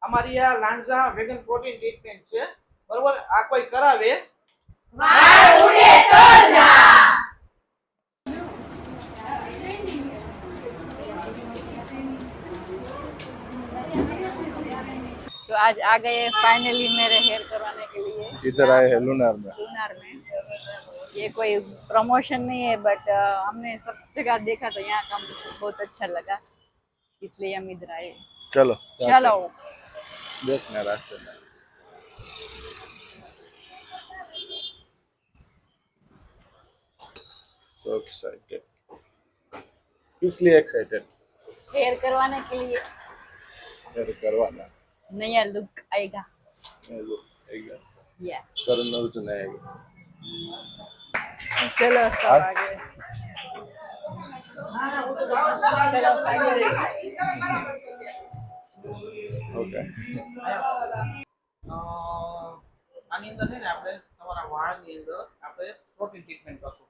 અમારી આ લાંઝા vegan protein treatment છે, બરોબર? આ કોઈ કરાવે વાળ ઉડે તો જા. तो आज आ गए फाइनली मेरे हेयर करवाने के लिए। इधर आए हैं लूनार में। ये कोई प्रमोशन नहीं है, बट हमने सब जगह देखा तो यहाँ का बहुत अच्छा लगा, इसलिए हम इधर आए। चलो चलो देखना रास्ते में। So excited. किस लिए एक्साइटेड? हेयर करवाने के लिए हेयर करवाना। नया लुक आएगा। यस, करण अर्जुन आएगा। चलो सब आगे। चलो ओके। આની અંદર છે ને આપણે તમારા વાળની અંદર આપણે પ્રોટીન ટ્રીટમેન્ટ કરશું.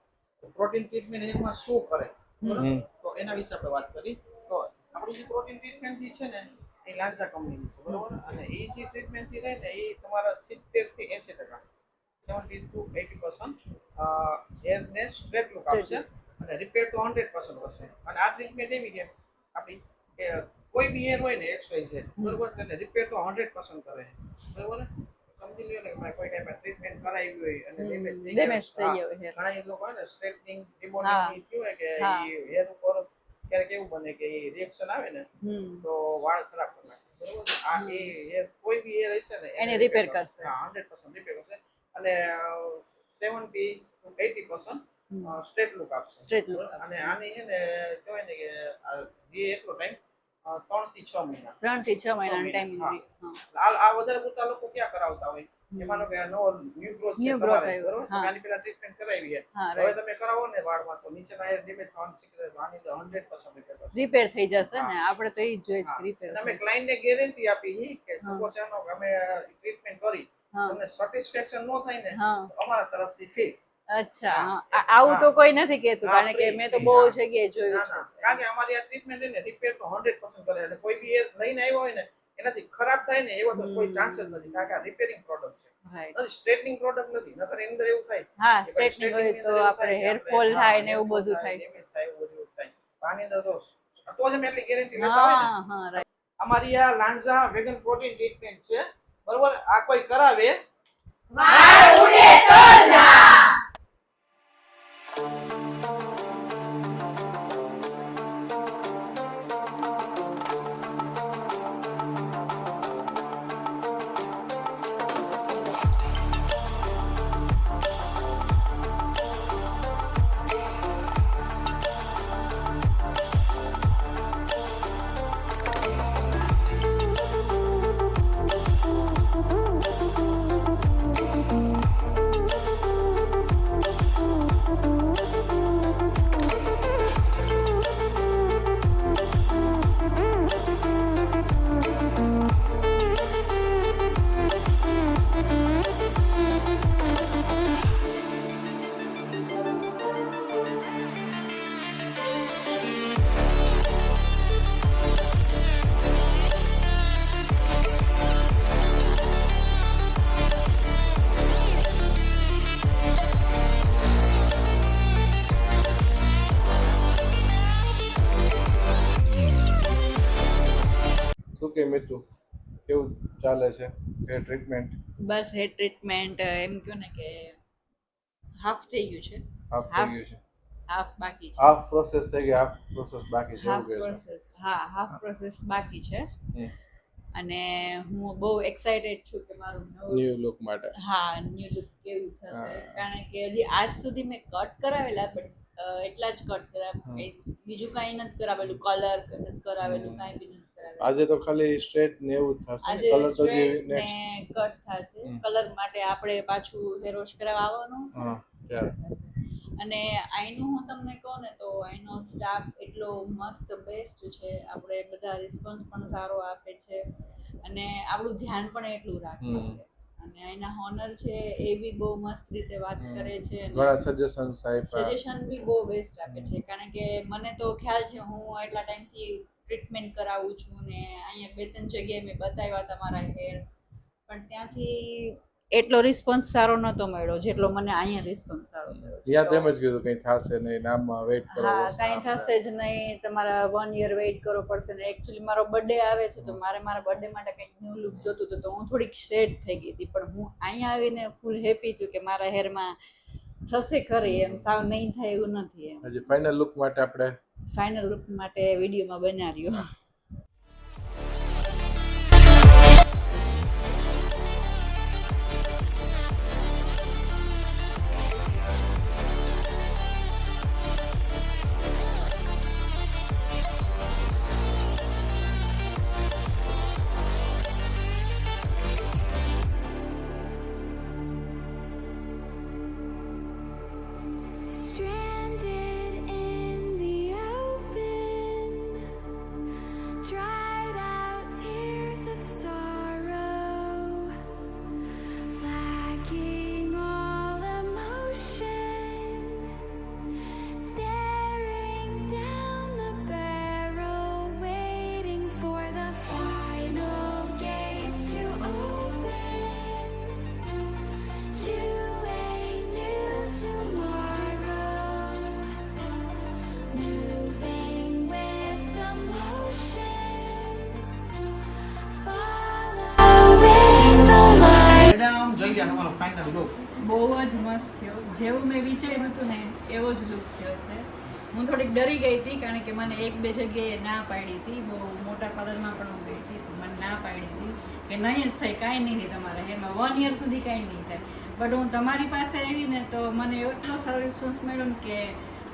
પ્રોટીન ટ્રીટમેન્ટ એમાં શું કરે તો એના વિશે આપણે વાત કરી. તો આપણી જે પ્રોટીન ટ્રીટમેન્ટ જે છે ને એ લાંઝા કંપનીની છે, બરોબર? અને એ જે ટ્રીટમેન્ટ જે રહે ને એ તમારા 70 થી 80%, 70 to 80% હેરને સ્ટ્રેટ લુક આપશે અને રિપેર તો 100% કરશે. અને આ ટ્રીટમેન્ટ એવી છે આપણી કે કોઈ બી હેર હોય ને XYZ, બરોબર, તેને રિપેર તો 100% કરે, બરોબર? સમજી લ્યો ને કે કોઈ ટાઈપ ટ્રીટમેન્ટ કરાવી હોય અને ડેમેજ થઈ ગયો હેર. ઘણા લોકો હોય ને સ્ટ્રેટનિંગ રિબોન્ડિંગ થયું હોય કે એ હેર ઉપર ક્યારેક એવું બને કે એ રિએક્શન આવે ને તો વાળ ખરાબ કરી નાખે, બરોબર? આ એ હેર કોઈ બી હેર હશે ને એને રિપેર કરશે. હા, 100% રિપેર કરશે અને 70 to 80% સ્ટ્રેટ લુક આપશે. સ્ટ્રેટ લુક અને આની છે ને કહેવાય ને કે જે એટલો ટાઈમ 3 થી 6 મહિના 3 થી 6 મહિનાનો ટાઈમિંગ. આ વધારે પૂરતા લોકો ક્યાં કરાવતા હોય એમાંનો કે નવો ન્યુ ગ્રોથ છે તમારે, બરોબર? તો આની પેલા ટ્રીટમેન્ટ કરાવી છે, હવે તમે કરાવો ને વાળમાં તો નીચેના હેર ડેમેજ થવાની શક્યતા આની તો 100% રિપેર થશે. રિપેર થઈ જશે ને, આપણે તો એ જ જોઈએ છે રિપેર. અમે ક્લાયન્ટને ગેરંટી આપી કે સપોઝ એનો અમે ટ્રીટમેન્ટ કરી તમને સેટિસ્ફેક્શન ન થાય ને તો અમારા તરફથી ફી. અચ્છા, આવું તો કોઈ નથી કહેતું, કારણ કે મેં તો બહુ જગ્યાએ જોયું છે. કારણ કે અમારી આ ટ્રીટમેન્ટ છે ને રિપેર તો 100% કરે અને કોઈ બી લઈને આવ્યો હોય ને એનાથી ખરાબ થાય ને એવો તો કોઈ ચાન્સ જ નથી, કારણ કે આ રિપેરિંગ પ્રોડક્ટ છે, નથી સ્ટ્રેટનિંગ પ્રોડક્ટ નથી. નકર એની અંદર એવું થાય હા, સ્ટ્રેટનિંગ હોય તો આપણે હેર ફોલ થાય ને એવું બધું થાય, ડેમેજ થાય, એવું બધું થાય. આની અંદર તો જ અમે એટલી ગેરંટી લેતા હોય ને. હા રાઈટ. અમારી આ લાંઝા વેગન પ્રોટીન ટ્રીટમેન્ટ છે, બરોબર? આ કોઈ કરાવે વાળ ઉડે તો જા. શું કે મિતુ કેવું ચાલે છે હેર ટ્રીટમેન્ટ? બસ હેર ટ્રીટમેન્ટ એમ કહો ને કે હાફ થઈ ગયું છે. હાફ થઈ ગયું છે, હાફ બાકી છે. હાફ પ્રોસેસ થઈ ગઈ, હાફ પ્રોસેસ બાકી છે એવું કહે છે. હાફ પ્રોસેસ બાકી છે. અને હું બહુ એક્સાઇટેડ છું કે મારું ન્યુ લુક માટે. હા, ન્યુ લુક કેવું થશે, કારણ કે હજી આજ સુધી મેં કટ કરાવેલા, બટ એટલા જ કટ કરાવેલા, બીજું કાંઈ નથી કરાવેલું, કલર નથી કરાવેલું, કાંઈ બી નથી કરાવેલું. આજે તો ખાલી સ્ટ્રેટ ને એવું જ થશે, કલર તો જે નેક્સ્ટ કટ થશે. કલર માટે આપણે પાછું હેર વોશ કરાવવા આવવાનું છે. અને અહીંનું હું તમને કહું ને તો અહીંનો સ્ટાફ એટલો મસ્ત બેસ્ટ છે, આપણે બધા રિસ્પોન્સ પણ સારો આપે છે અને આપણું ધ્યાન પણ એટલું રાખે છે. અને અહીંના હોનર છે એ બી બહુ મસ્ત રીતે વાત કરે છે, ઘણા સજેશન બી બહુ બેસ્ટ આપે છે. કારણ કે મને તો ખ્યાલ છે, હું એટલા ટાઈમથી ટ્રીટમેન્ટ કરાવું છું ને અહીંયા 2-3 જગ્યાએ મેં બતાવ્યા હતા મારા હેર, પણ ત્યાંથી એટલો રિસ્પોન્સ સારો નહોતો મળ્યો જેટલો મને અહીંયા રિસ્પોન્સ સારો મળ્યો છે. જ્યાં તેમ જ કીધું કંઈ થશે નહીં, નામમાં વેઇટ કરો. હા, બસ. કાંઈ થશે જ નહીં, તમારા 1 યર વેઇટ કરવો પડશે ને એકચ્યુઅલી મારો બર્થડે આવે છે તો મારે મારા બર્થડે માટે કંઈક ન્યૂ લુક જોતું હતું, તો હું થોડીક શેડ થઈ ગઈ હતી, પણ હું અહીંયા આવીને ફૂલ હેપી છું કે મારા હેરમાં થશે ખરી, એમ સાવ નહીં થાય એવું નથી. એમ હજી ફાઇનલ લુક માટે આપણે ફાઇનલ લુક માટે વિડીયોમાં બનાવ્યો. Stranded in the open, dried out tears of sorrow, lacking all emotion, staring down the barrel, waiting for the final gates to open to a new tomorrow, moving with the motion, following the light. Madam જોઈ લો તમારો final look. બહુ જ મસ્ત થયો, જેવું મેં વિચાર્યું હતું ને એવો જ લુક થયો છે. હું થોડીક ડરી ગઈ હતી કારણ કે મને 1-2 જગ્યાએ ના પાડી હતી, બહુ મોટા પાર્લરમાં પણ હું ગઈ હતી, મને ના પાડી હતી કે નહીં જ થાય, કાંઈ નહીં થાય તમારા હેરમાં 1 યર સુધી કાંઈ નહીં થાય. બટ હું તમારી પાસે આવી ને તો મને એટલો સારો રિસ્પોન્સ મળ્યો ને કે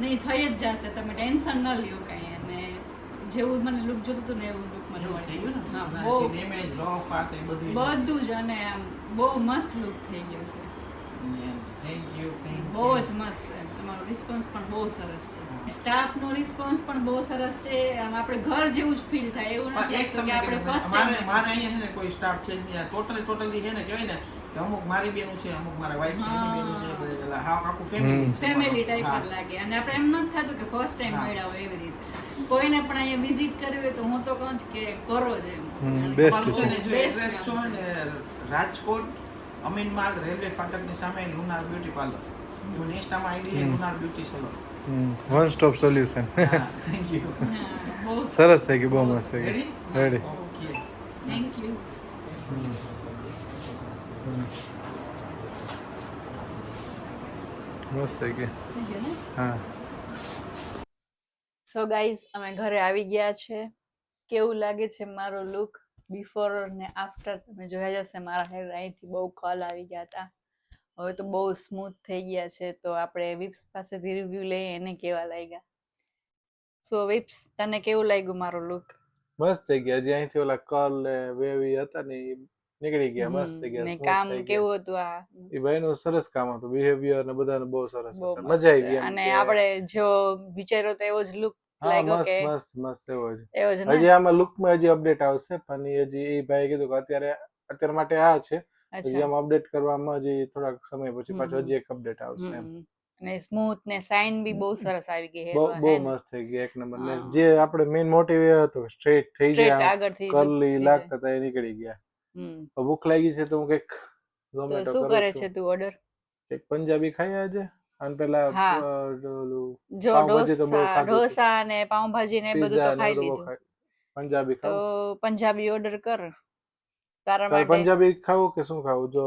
નહીં થઈ જ જશે, તમે ટેન્શન ન લ્યો કાંઈ. અને જેવું મને લુક જોતું હતું ને એવું લુક મને એવું થઈ મળ્યું. ગયું ને? હા, ના, બહુ જે damage, rough આ તે બધું. બધું જ, અને આમ બહુ મસ્ત લુક થઈ ગયું છે, Thank you, thank you. બહુ જ મસ્ત. તમારો રિસ્પોન્સ પણ બહુ સરસ છે, સ્ટાફનો રિસ્પોન્સ પણ બહુ સરસ છે, આમ આપણે ઘર જેવું જ ફીલ થાય એવું પણ નથી એક લાગતું કે તમને આપણે કીધું, ફર્સ્ટ મારે અહીંયા છે ને કોઈ સ્ટાફ છે જ નહીં. ટોટલી છે ને કહેવાય ને કે અમુક મારી બેનું છે, અમુક મારા વાઈફ છે, એની બેનું છે, બધા એટલે હાવ આખું ફેમિલી છે. ફેમિલી ટાઈપ હા. જ લાગે. અને આપણે એમ નથી થતું કે ફર્સ્ટ ટાઈમ હા. મળ્યા હોય એવી રીતે. કોઈને પણ અહીંયા વિઝિટ કરવી હોય તો હું તો કહું છું કે કરો જ એમ. best અમારું છે ને જો Best એડ્રેસ કામ જો હોય ને રાજકોટ અમીન માર્ગ રેલવે ફાટકની સામે લુનાર બ્યુટી પાર્લર. એવું ઇન્સ્ટામાં આઈડી છે lunar beauty salon. One stop solution. Thank you. હા, બહુ સરસ થઈ ગયું, બહુ મસ્ત થઈ રેડી? ગયું. રેડી. ઓકે. Thank you. મસ્ત થઈ ગયું. હા. સો ગાઈઝ, અમે ઘરે આવી ગયા છે. કેવું લાગે છે મારો લુક બિફોર ને આફ્ટર? તમે જોયા જશે મારા હેર અહીંથી બહુ કર્લ આવી ગયા હતા, હવે તો બહુ સ્મૂથ થઈ ગયા છે. તો આપણે વિપ્સ પાસેથી રિવ્યુ લઈએ એને કેવા લાગ્યા. સો વિપ્સ, તને કેવું લાગ્યું મારો લુક? મસ્ત થઈ ગયા. હજી અહીંથી ઓલા કર્લ ને વેવી હતા ને ઈ નીકળી ગયા, મસ્ત થઈ ગયા, ને smooth કામ થઈ ગયા. કેવું હતું આ? એ ભાઈનું સરસ કામ હતું, બિહેવિયર ને બધાને બહુ સરસ બહુ હતા, મસ્ત. મજા આવી ગઈ એમ અને કે- આપણે જો વિચાર્યો તો એવો જ લુક હા, લાગ્યો મસ્ત કે મસ્ત મસ્ત એવો જ. એવો જ ને? હજી આમાં લુકમાં હજી અપડેટ આવશે, પણ એ હજી એ ભાઈએ કીધું કે અત્યારે માટે આ છે, હજી અચ્છા. આમાં અપડેટ કરવામાં હજી થોડાક સમય પછી પાછું હમ. હજી એક અપડેટ આવશે એમ. અને સ્મૂથ ને શાઇન બી બહુ સરસ આવી ગઈ બહુ હેરમાં, બહુ હે ને? મસ્ત થઈ ગઈ, એક નંબર. ને હા. જે આપણે મેઇન મોટિવ એ હતો સ્ટ્રેટ થઈ Straight ગયા, આગળથી કર્લી look થઈ લાગતા હતા એ નીકળી ગયા. હમ. હવે ભૂખ લાગી છે તો હું કંઈક તો ઝોમેટો શું કરું કરે છું. છે તું ઓર્ડર? કંઈક પંજાબી ખાઈએ આજે. અને પેલા હા. ઓલું જો પાવભાજી તો બહુ ઢોસા ખાધું હતું. ઢોસા ને પાઉંભાજી ને એ બધું તો પિઝા ને ખાઈ બધું બહુ લીધું, ખાય. પંજાબી તો ખાવું? પંજાબી ઓર્ડર કર તારા તારે માટે. પંજાબી ખાવું કે શું ખાવું? જો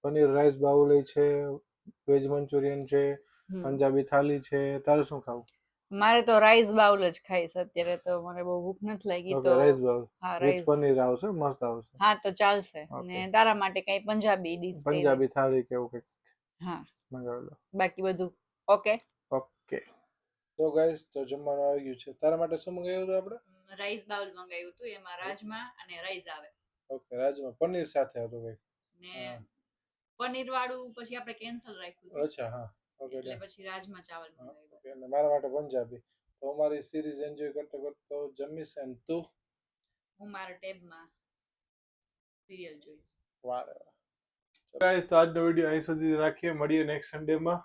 પનીર રાઈસ બાઉલ છે, વેજ મંચુરિયન છે, હમ. પંજાબી થાલી છે, તારે શું ખાવું? મારે તો રાઈસ બાઉલ જ ખાઈશ અત્યારે, તો મને બહુ ભૂખ નથી લાગી. ઓકે, તો રાઈસ બાઉલ હા, વિથ રાઈસ. પનીર આવશે, મસ્ત આવશે. હા, તો ચાલશે. Okay. ને તારા માટે કઈ પંજાબી ડીશ કહી દે. પંજાબી થાળી કે એવું કંઈક હા, મંગાવી લો. બાકી બધું ઓકે. ઓકે, તો ગાઈસ, તો જમવાનું આવી ગયું છે. તારા માટે શું મંગાવ્યું હતું આપણે? રાઈસ બાઉલ મંગાવ્યું હતું, એમાં રાજમા અને રાઈસ આવે ઓકે, રાજમાં પનીર સાથે હતું કંઈક. ને હા. પનીર વાળું પછી આપણે કેન્સલ રાખ્યું હતું, અચ્છા, હા. ઓકે, એટલે done. પછી રાજમા ચાવલ મંગાવ્યું. ઓકે, અને મારા માટે પંજાબી. તો હું મારી સિરીઝ એન્જોય કરતો કરતો જમીશ. એન્ડ તું? હું મારા ટેબમાં સિરિયલ જોઈશ. વાહ રે વાહ. ગાઈસ, તો આજનો વિડીયો અહીં સુધી રાખીએ. મળીએ નેક્સ્ટ સન્ડેમાં.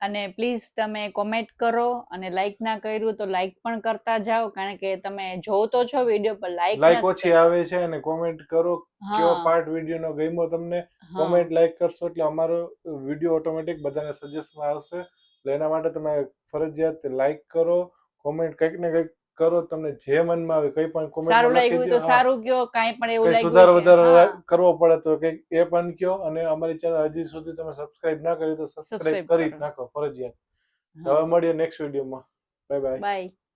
અને પ્લીઝ તમે કોમેન્ટ કરો અને લાઈક ના કર્યું તો લાઈક પણ કરતા જાઓ કારણ કે તમે જોવો તો છો વિડીયો પર લાઈક ઓછી આવે છે અને કોમેન્ટ કરો કયો પાર્ટ વિડીયો નો ગમ્યો તમને. કોમેન્ટ લાઈક કરશો એટલે અમારો વિડીયો ઓટોમેટિક બધાને સજેસ્ટમાં આવશે. એટલે એના માટે તમે ફરજિયાત લાઈક કરો, કોમેન્ટ કંઈક ને કંઈક કરો, તમને જે મનમાં આવે કંઈ પણ કોમેન્ટ સારું લાગ્યું હોય તો સારું કયો, કાંઈ પણ એવું લાગ્યું સુધારો હોય કે વધારો કરવો પડે તો કંઈક એ પણ કયો. અને અમારી ચેનલ હજી સુધી તમે સબસ્ક્રાઇબ ના કરી તો સબસ્ક્રાઇબ કરી જ નાખો ફરજિયાત. હવે મળીએ નેક્સ્ટ વિડીયોમાં. Bye bye. બાય.